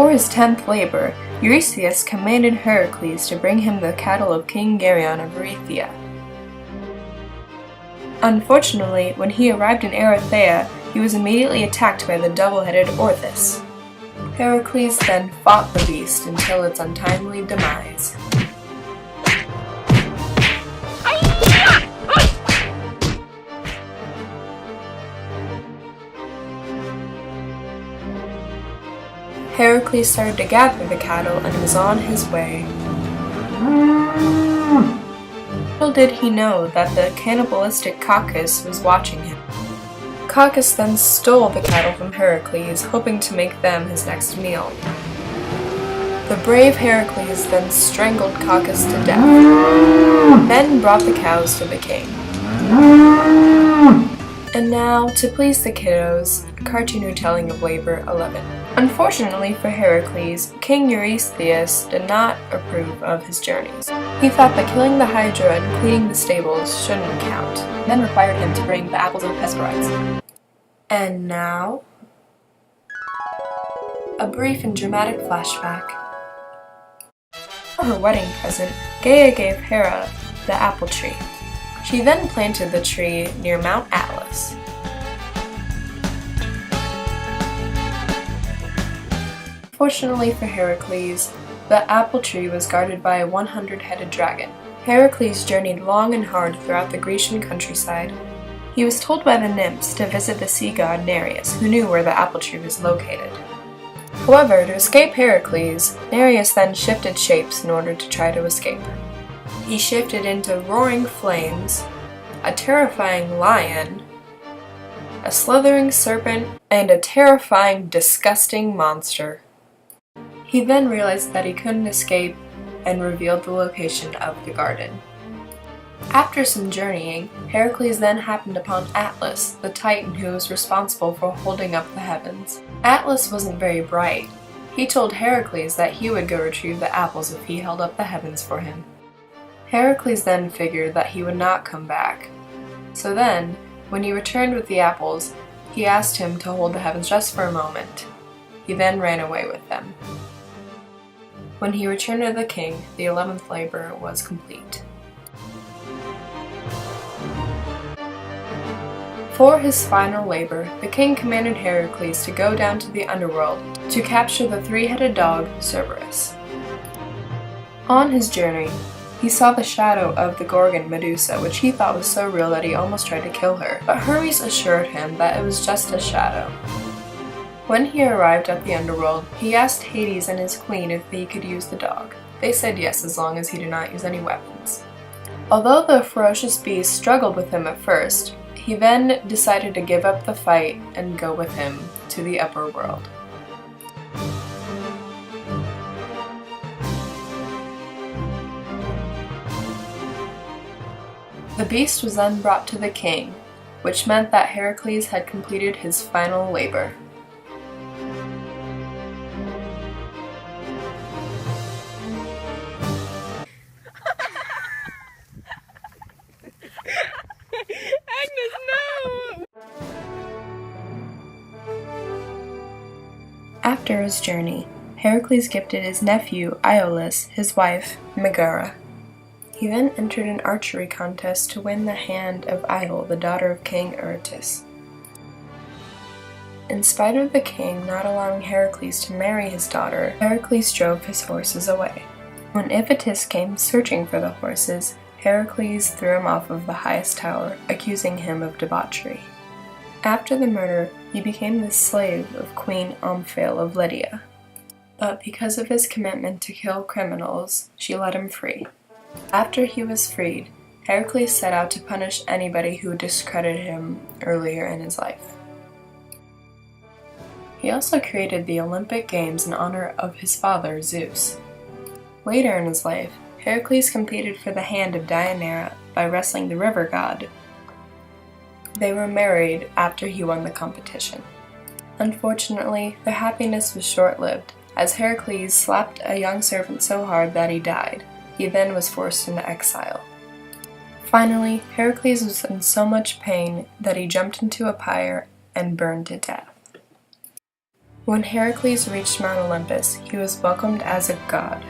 For his 10th labor, Eurystheus commanded Heracles to bring him the cattle of King Geryon of Erythea. Unfortunately, when he arrived in Erythea, he was immediately attacked by the double-headed Orthus. Heracles then fought the beast until its untimely demise. Heracles started to gather the cattle and was on his way. Little did he know that the cannibalistic Cacus was watching him. Cacus then stole the cattle from Heracles, hoping to make them his next meal. The brave Heracles then strangled Cacus to death, then brought the cows to the king. And now, to please the kiddos, a cartoon retelling of Labor 11. Unfortunately for Heracles, King Eurystheus did not approve of his journeys. He thought that killing the Hydra and cleaning the stables shouldn't count, and then required him to bring the apples of the Hesperides. And now, a brief and dramatic flashback. For her wedding present, Gaia gave Hera the apple tree. She then planted the tree near Mount Atlas. Fortunately for Heracles, the apple tree was guarded by a 100-headed dragon. Heracles journeyed long and hard throughout the Grecian countryside. He was told by the nymphs to visit the sea god Nereus, who knew where the apple tree was located. However, to escape Heracles, Nereus then shifted shapes in order to try to escape. He shifted into roaring flames, a terrifying lion, a slithering serpent, and a terrifying, disgusting monster. He then realized that he couldn't escape and revealed the location of the garden. After some journeying, Heracles then happened upon Atlas, the Titan who was responsible for holding up the heavens. Atlas wasn't very bright. He told Heracles that he would go retrieve the apples if he held up the heavens for him. Heracles then figured that he would not come back. So then, when he returned with the apples, he asked him to hold the heavens just for a moment. He then ran away with them. When he returned to the king, the 11th labor was complete. For his final labor, the king commanded Heracles to go down to the underworld to capture the three-headed dog, Cerberus. On his journey, he saw the shadow of the Gorgon Medusa, which he thought was so real that he almost tried to kill her, but Hermes assured him that it was just a shadow. When he arrived at the underworld, he asked Hades and his queen if he could use the dog. They said yes, as long as he did not use any weapons. Although the ferocious beast struggled with him at first, he then decided to give up the fight and go with him to the upper world. The beast was then brought to the king, which meant that Heracles had completed his final labor. After his journey, Heracles gifted his nephew Iolaus his wife Megara. He then entered an archery contest to win the hand of Iole, the daughter of King Eurytus. In spite of the king not allowing Heracles to marry his daughter, Heracles drove his horses away. When Iphitus came searching for the horses, Heracles threw him off of the highest tower, accusing him of debauchery. After the murder, he became the slave of Queen Omphale of Lydia. But because of his commitment to kill criminals, she let him free. After he was freed, Heracles set out to punish anybody who discredited him earlier in his life. He also created the Olympic Games in honor of his father, Zeus. Later in his life, Heracles competed for the hand of Deianira by wrestling the river god. They were married after he won the competition. Unfortunately, their happiness was short-lived, as Heracles slapped a young servant so hard that he died. He then was forced into exile. Finally, Heracles was in so much pain that he jumped into a pyre and burned to death. When Heracles reached Mount Olympus, he was welcomed as a god.